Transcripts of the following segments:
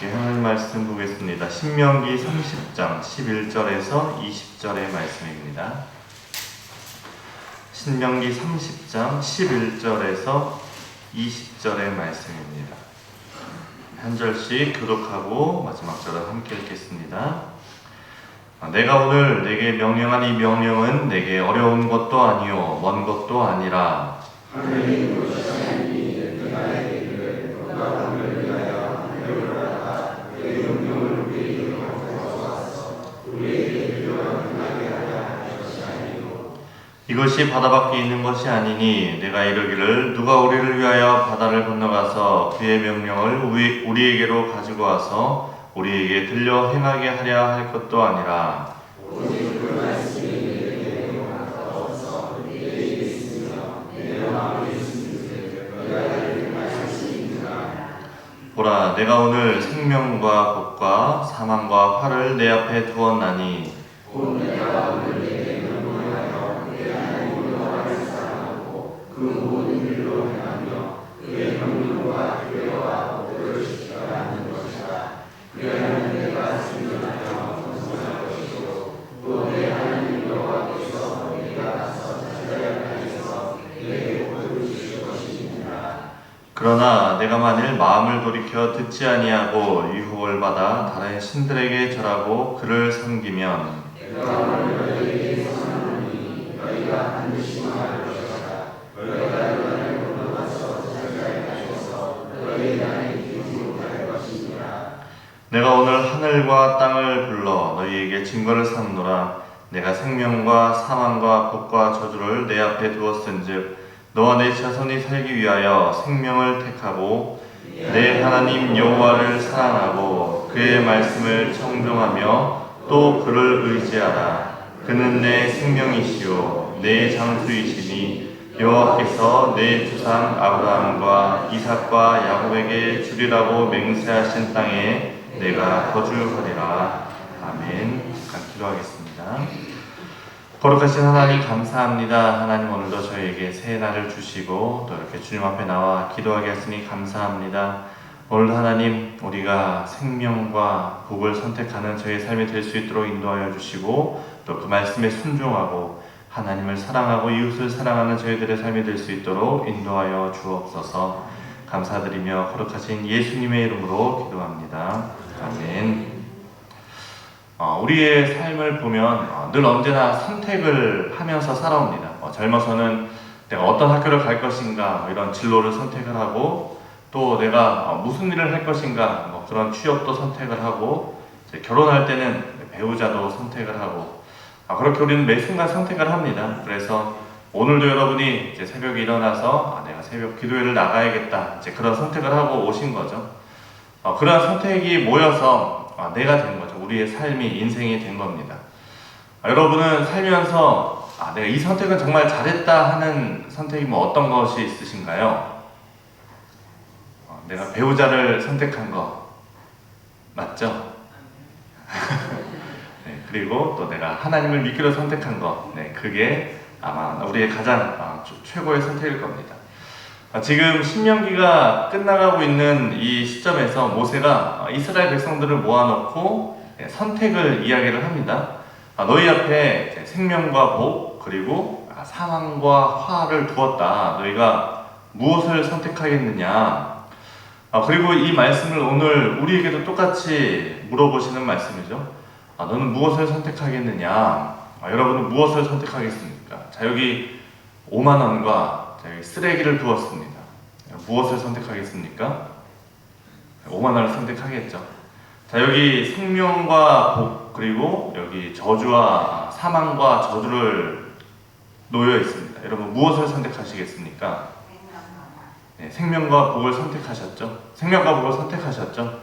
함께 하나님 말씀 보겠습니다. 신명기 30장 11절에서 20절의 말씀입니다. 신명기 30장 11절에서 20절의 말씀입니다. 한 절씩 교독하고 마지막 절을 함께 읽겠습니다. 내가 오늘 내게 명령한 이 명령은 내게 어려운 것도 아니요 먼 것도 아니라 이것이 바다 밖에 있는 것이 아니니 내가 이르기를 누가 우리를 위하여 바다를 건너가서 그의 명령을 우리에게로 가지고 와서 우리에게 들려 행하게 하려 할 것도 아니라 보라 내가 오늘 생명과 복과 사망과 화를 내 앞에 두었나니 그러나 내가 만일 마음을 돌이켜 듣지 아니하고 유혹을 받아 다른 신들에게 절하고 그를 섬기면 내가 오늘 하늘과 땅을 불러 너희에게 증거를 삼노라. 내가 생명과 사망과 복과 저주를 내 앞에 두었은즉 너와 내 자손이 살기 위하여 생명을 택하고 내 하나님 여호와를 사랑하고 그의 말씀을 청종하며 또 그를 의지하라. 그는 내 생명이시요 내 장수이시니 여호와께서 내 주상 아브라함과 이삭과 야곱에게 주리라고 맹세하신 땅에 내가 거주하리라. 아멘. 잠깐 기도하겠습니다. 거룩하신 하나님 감사합니다. 하나님 오늘도 저희에게 새 날을 주시고 또 이렇게 주님 앞에 나와 기도하게 하시니 감사합니다. 오늘도 하나님 우리가 생명과 복을 선택하는 저희의 삶이 될 수 있도록 인도하여 주시고 또 그 말씀에 순종하고 하나님을 사랑하고 이웃을 사랑하는 저희들의 삶이 될 수 있도록 인도하여 주옵소서. 감사드리며 거룩하신 예수님의 이름으로 기도합니다. 아멘. 우리의 삶을 보면 늘 언제나 선택을 하면서 살아옵니다. 젊어서는 내가 어떤 학교를 갈 것인가 이런 진로를 선택을 하고 또 내가 무슨 일을 할 것인가 그런 취업도 선택을 하고 이제 결혼할 때는 배우자도 선택을 하고 그렇게 우리는 매 순간 선택을 합니다. 그래서 오늘도 여러분이 이제 새벽에 일어나서 내가 새벽 기도회를 나가야겠다 이제 그런 선택을 하고 오신 거죠. 그런 선택이 모여서 내가 된 거죠. 우리의 삶이 인생이 된 겁니다. 여러분은 살면서 내가 이 선택은 정말 잘했다 하는 선택이 어떤 것이 있으신가요? 내가 배우자를 선택한 거 맞죠? 네, 그리고 또 내가 하나님을 믿기로 선택한 거 그게 아마 우리의 가장 최고의 선택일 겁니다. 지금 신명기가 끝나가고 있는 이 시점에서 모세가 이스라엘 백성들을 모아놓고 선택을 이야기를 합니다. 너희 앞에 생명과 복 그리고 사망과 화를 두었다. 너희가 무엇을 선택하겠느냐. 그리고 이 말씀을 오늘 우리에게도 똑같이 물어보시는 말씀이죠. 너는 무엇을 선택하겠느냐. 여러분은 무엇을 선택하겠습니까? 자, 여기 5만 원과 쓰레기를 두었습니다. 무엇을 선택하겠습니까? 5만 원을 선택하겠죠. 자, 여기 생명과 복 그리고 여기 저주와 사망과 저주를 놓여 있습니다. 여러분 무엇을 선택하시겠습니까? 생명과 복을 선택하셨죠. 생명과 복을 선택하셨죠.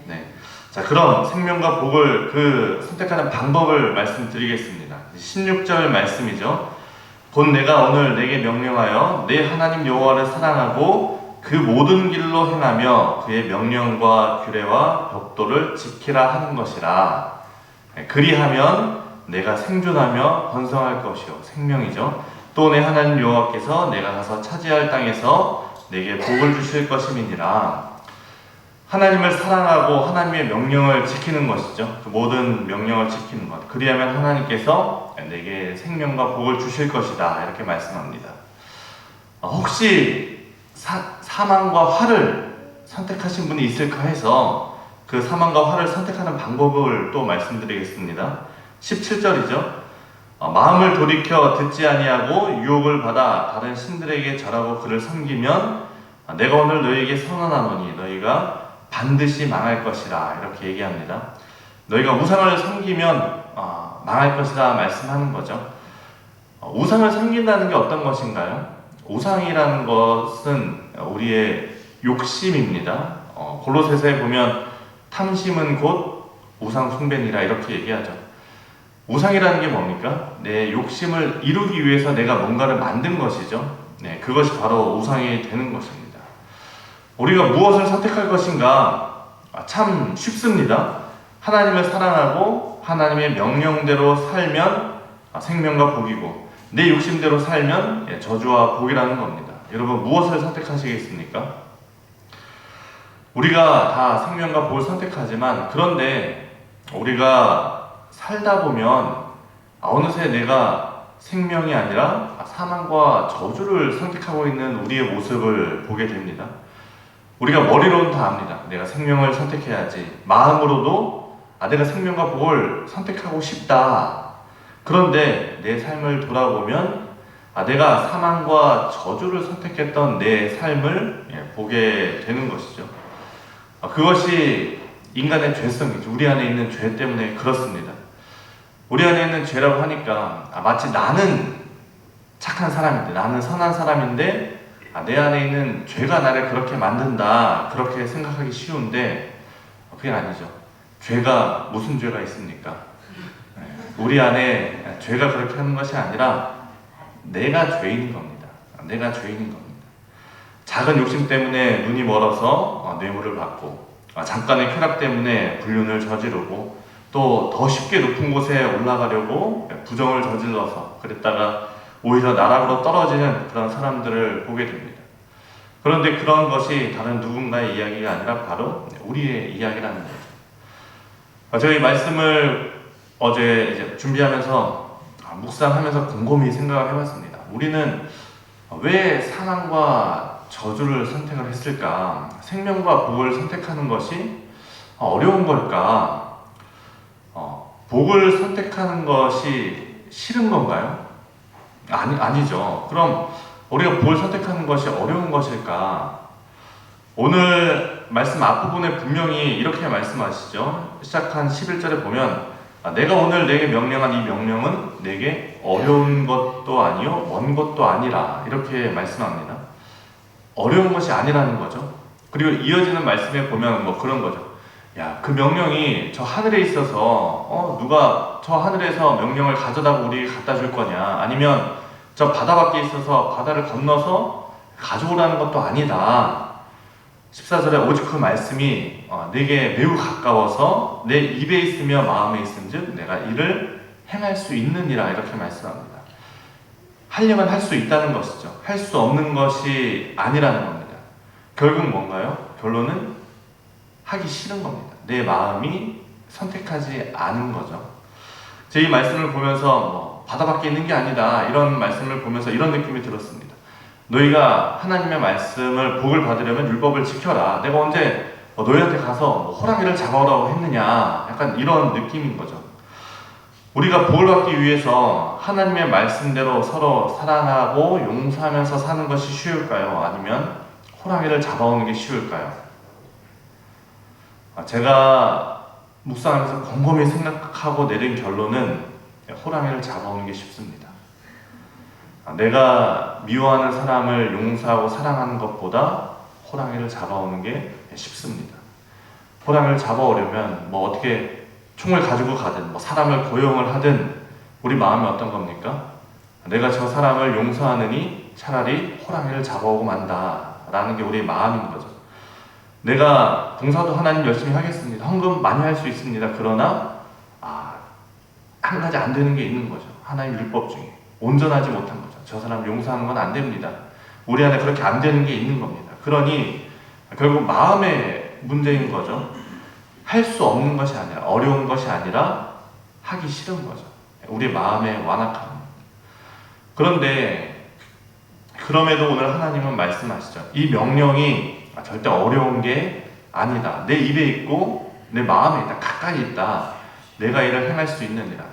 네. 자, 그럼 생명과 복을 선택하는 방법을 말씀드리겠습니다. 16절 말씀이죠. 곧 내가 오늘 내게 명령하여 내 하나님 여호와를 사랑하고 그 모든 길로 행하며 그의 명령과 규례와 벽도를 지키라 하는 것이라. 그리하면 내가 생존하며 번성할 것이요 생명이죠. 또 내 하나님 여호와께서 내가 가서 차지할 땅에서 내게 복을 주실 것임이니라. 하나님을 사랑하고 하나님의 명령을 지키는 것이죠. 그 모든 명령을 지키는 것. 그리하면 하나님께서 내게 생명과 복을 주실 것이다. 이렇게 말씀합니다. 혹시 사망과 화를 선택하신 분이 있을까 해서 그 사망과 화를 선택하는 방법을 또 말씀드리겠습니다. 17절이죠. 마음을 돌이켜 듣지 아니하고 유혹을 받아 다른 신들에게 절하고 그를 섬기면 내가 오늘 너희에게 선언하노니 너희가 반드시 망할 것이라 이렇게 얘기합니다. 너희가 우상을 섬기면 망할 것이라 말씀하는 거죠. 우상을 섬긴다는 게 어떤 것인가요? 우상이라는 것은 우리의 욕심입니다. 골로새서에 보면 탐심은 곧 우상 숭배니라 이렇게 얘기하죠. 우상이라는 게 뭡니까? 내 욕심을 이루기 위해서 내가 뭔가를 만든 것이죠. 네, 그것이 바로 우상이 되는 것입니다. 우리가 무엇을 선택할 것인가? 참 쉽습니다. 하나님을 사랑하고 하나님의 명령대로 살면 생명과 복이고 내 욕심대로 살면 저주와 복이라는 겁니다. 여러분 무엇을 선택하시겠습니까? 우리가 다 생명과 복을 선택하지만 그런데 우리가 살다 보면 어느새 내가 생명이 아니라 사망과 저주를 선택하고 있는 우리의 모습을 보게 됩니다. 우리가 머리로는 다 압니다. 내가 생명을 선택해야지. 마음으로도 내가 생명과 복을 선택하고 싶다. 그런데 내 삶을 돌아보면 내가 사망과 저주를 선택했던 내 삶을 보게 되는 것이죠. 그것이 인간의 죄성이죠. 우리 안에 있는 죄 때문에 그렇습니다. 우리 안에 있는 죄라고 하니까 마치 나는 착한 사람인데 나는 선한 사람인데 내 안에 있는 죄가 나를 그렇게 만든다 그렇게 생각하기 쉬운데 그게 아니죠. 죄가 무슨 죄가 있습니까? 우리 안에 죄가 그렇게 하는 것이 아니라 내가 죄인인 겁니다. 내가 죄인인 겁니다. 작은 욕심 때문에 눈이 멀어서 뇌물을 받고 잠깐의 쾌락 때문에 불륜을 저지르고 또 더 쉽게 높은 곳에 올라가려고 부정을 저질러서 그랬다가 오히려 나락으로 떨어지는 그런 사람들을 보게 됩니다. 그런데 그런 것이 다른 누군가의 이야기가 아니라 바로 우리의 이야기라는 거죠. 저희 말씀을 어제 이제 준비하면서 묵상하면서 곰곰이 생각을 해봤습니다. 우리는 왜 사망과 저주를 선택을 했을까? 생명과 복을 선택하는 것이 어려운 걸까? 복을 선택하는 것이 싫은 건가요? 아니죠. 그럼 우리가 복을 선택하는 것이 어려운 것일까? 오늘 말씀 앞부분에 분명히 이렇게 말씀하시죠. 시작한 11절에 보면 내가 오늘 내게 명령한 이 명령은 내게 어려운 것도 아니요 먼 것도 아니라 이렇게 말씀합니다. 어려운 것이 아니라는 거죠. 그리고 이어지는 말씀에 보면 뭐 그런 거죠. 야, 그 명령이 저 하늘에 있어서 누가 저 하늘에서 명령을 가져다가 우리에게 갖다 줄 거냐? 아니면 저 바다 밖에 있어서 바다를 건너서 가져오라는 것도 아니다. 14절에 오직 그 말씀이 내게 매우 가까워서 내 입에 있으며 마음에 있은즉 내가 이를 행할 수 있느니라 이렇게 말씀합니다. 하려면 할 수 있다는 것이죠. 할 수 없는 것이 아니라는 겁니다. 결국 뭔가요? 결론은 하기 싫은 겁니다. 내 마음이 선택하지 않은 거죠. 제 이 말씀을 보면서 바다 밖에 있는 게 아니다 이런 말씀을 보면서 이런 느낌이 들었습니다. 너희가 하나님의 말씀을 복을 받으려면 율법을 지켜라. 내가 언제 너희한테 가서 호랑이를 잡아오라고 했느냐 약간 이런 느낌인 거죠. 우리가 복을 받기 위해서 하나님의 말씀대로 서로 사랑하고 용서하면서 사는 것이 쉬울까요? 아니면 호랑이를 잡아오는 게 쉬울까요? 제가 묵상하면서 곰곰이 생각하고 내린 결론은 호랑이를 잡아오는 게 쉽습니다. 내가 미워하는 사람을 용서하고 사랑하는 것보다 호랑이를 잡아오는 게 쉽습니다. 호랑이를 잡아오려면 어떻게 총을 가지고 가든 사람을 고용을 하든 우리 마음이 어떤 겁니까? 내가 저 사람을 용서하느니 차라리 호랑이를 잡아오고 만다라는 게 우리의 마음인 거죠. 내가 봉사도 하나님 열심히 하겠습니다. 헌금 많이 할 수 있습니다. 그러나 한 가지 안 되는 게 있는 거죠. 하나님 율법 중에 온전하지 못한 거죠. 저 사람 용서하는 건 안 됩니다. 우리 안에 그렇게 안 되는 게 있는 겁니다. 그러니 결국 마음에 문제인 거죠. 할 수 없는 것이 아니라, 어려운 것이 아니라 하기 싫은 거죠. 우리 마음의 완악함. 그런데 그럼에도 오늘 하나님은 말씀하시죠. 이 명령이 절대 어려운 게 아니다. 내 입에 있고 내 마음에 있다. 가까이 있다. 내가 이를 행할 수 있느니라.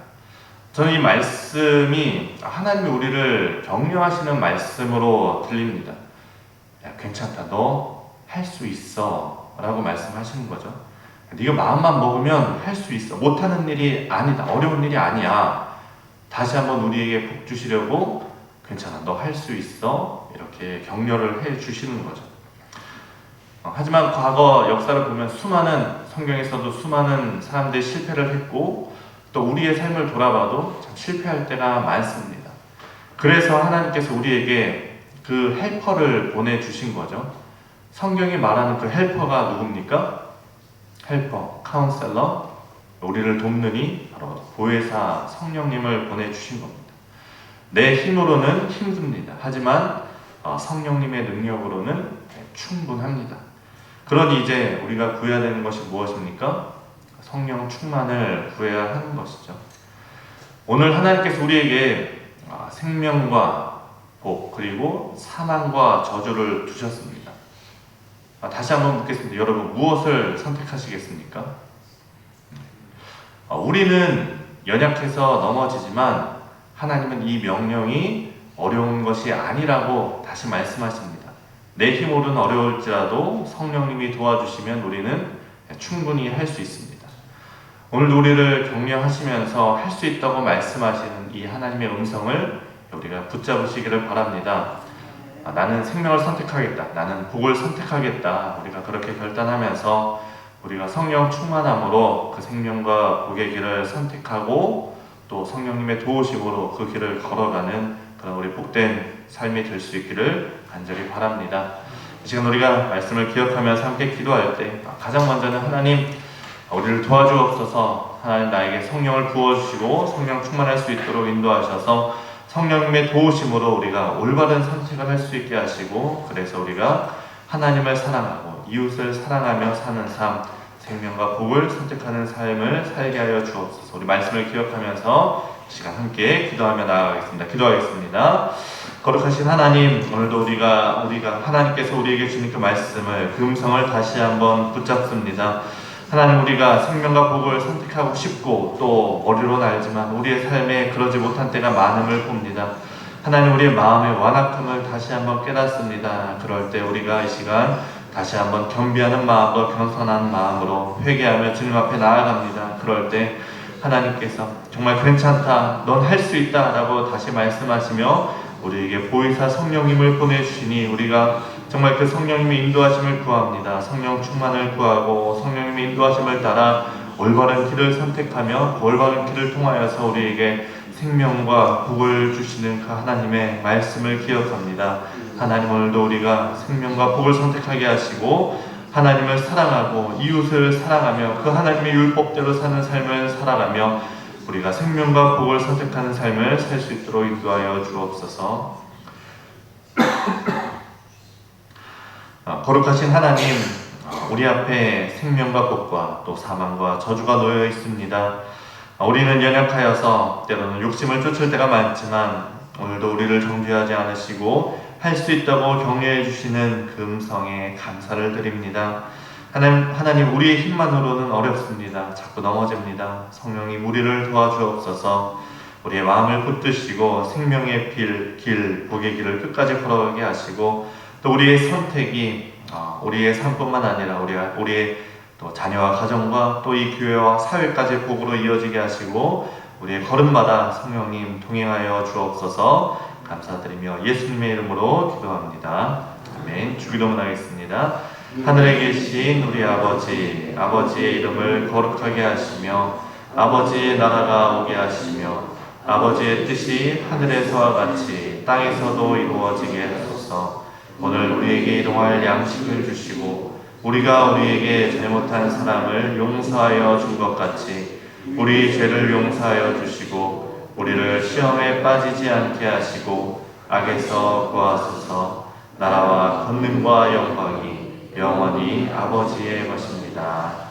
저는 이 말씀이 하나님이 우리를 격려하시는 말씀으로 들립니다. 야, 괜찮다. 너 할 수 있어. 라고 말씀하시는 거죠. 네가 마음만 먹으면 할 수 있어. 못하는 일이 아니다. 어려운 일이 아니야. 다시 한번 우리에게 복 주시려고 괜찮아. 너 할 수 있어. 이렇게 격려를 해 주시는 거죠. 하지만 과거 역사를 보면 성경에서도 수많은 사람들이 실패를 했고 또 우리의 삶을 돌아봐도 참 실패할 때가 많습니다. 그래서 하나님께서 우리에게 그 헬퍼를 보내주신 거죠. 성경이 말하는 그 헬퍼가 누굽니까? 헬퍼, 카운셀러, 우리를 돕느니 바로 보혜사 성령님을 보내주신 겁니다. 내 힘으로는 힘듭니다. 하지만 성령님의 능력으로는 충분합니다. 그러니 이제 우리가 구해야 되는 것이 무엇입니까? 성령 충만을 구해야 하는 것이죠. 오늘 하나님께서 우리에게 생명과 복 그리고 사망과 저주를 주셨습니다. 다시 한번 묻겠습니다. 여러분 무엇을 선택하시겠습니까? 우리는 연약해서 넘어지지만 하나님은 이 명령이 어려운 것이 아니라고 다시 말씀하십니다. 내 힘으로는 어려울지라도 성령님이 도와주시면 우리는 충분히 할 수 있습니다. 오늘 우리를 격려하시면서 할 수 있다고 말씀하시는 이 하나님의 음성을 우리가 붙잡으시기를 바랍니다. 나는 생명을 선택하겠다. 나는 복을 선택하겠다. 우리가 그렇게 결단하면서 우리가 성령 충만함으로 그 생명과 복의 길을 선택하고 또 성령님의 도우심으로 그 길을 걸어가는 그런 우리 복된 삶이 될 수 있기를 간절히 바랍니다. 이 시간 우리가 말씀을 기억하면서 함께 기도할 때 가장 먼저는 하나님 우리를 도와주옵소서. 하나님 나에게 성령을 부어주시고 성령 충만할 수 있도록 인도하셔서 성령님의 도우심으로 우리가 올바른 선택을 할 수 있게 하시고 그래서 우리가 하나님을 사랑하고 이웃을 사랑하며 사는 삶 생명과 복을 선택하는 삶을 살게 하여 주옵소서. 우리 말씀을 기억하면서 이 시간 함께 기도하며 나아가겠습니다. 기도하겠습니다. 거룩하신 하나님, 오늘도 우리가 하나님께서 우리에게 주신 그 말씀을 그 음성을 다시 한번 붙잡습니다. 하나님 우리가 생명과 복을 선택하고 싶고 또 머리로는 알지만 우리의 삶에 그러지 못한 때가 많음을 봅니다. 하나님 우리의 마음의 완악함을 다시 한번 깨닫습니다. 그럴 때 우리가 이 시간 다시 한번 겸비하는 마음과 겸손한 마음으로 회개하며 주님 앞에 나아갑니다. 그럴 때 하나님께서 정말 괜찮다, 넌 할 수 있다 라고 다시 말씀하시며 우리에게 보혜사 성령님을 보내주시니 우리가 정말 그 성령님의 인도하심을 구합니다. 성령 충만을 구하고 성령님의 인도하심을 따라 올바른 길을 선택하며 올바른 길을 통하여서 우리에게 생명과 복을 주시는 그 하나님의 말씀을 기억합니다. 하나님 오늘도 우리가 생명과 복을 선택하게 하시고 하나님을 사랑하고 이웃을 사랑하며 그 하나님의 율법대로 사는 삶을 살아가며 우리가 생명과 복을 선택하는 삶을 살 수 있도록 인도하여 주옵소서. 거룩하신 하나님, 우리 앞에 생명과 복과 또 사망과 저주가 놓여 있습니다. 우리는 연약하여서 때로는 욕심을 쫓을 때가 많지만 오늘도 우리를 정죄하지 않으시고 할 수 있다고 격려해 주시는 그 음성에 감사를 드립니다. 하나님 우리의 힘만으로는 어렵습니다. 자꾸 넘어집니다. 성령님 우리를 도와주옵소서. 우리의 마음을 붙드시고 생명의 길, 복의 길을 끝까지 걸어가게 하시고 또 우리의 선택이 우리의 삶뿐만 아니라 우리의 또 자녀와 가정과 또 이 교회와 사회까지 복으로 이어지게 하시고 우리의 걸음마다 성령님 동행하여 주옵소서. 감사드리며 예수님의 이름으로 기도합니다. 아멘. 주기도문 하겠습니다. 하늘에 계신 우리 아버지의 이름을 거룩하게 하시며 아버지의 나라가 오게 하시며 아버지의 뜻이 하늘에서와 같이 땅에서도 이루어지게 하소서. 오늘 우리에게 일용할 양식을 주시고 우리가 우리에게 잘못한 사람을 용서하여 준 것 같이 우리 죄를 용서하여 주시고 우리를 시험에 빠지지 않게 하시고 악에서 구하소서. 나라와 권능과 영광이 영원히 아버지의 것입니다.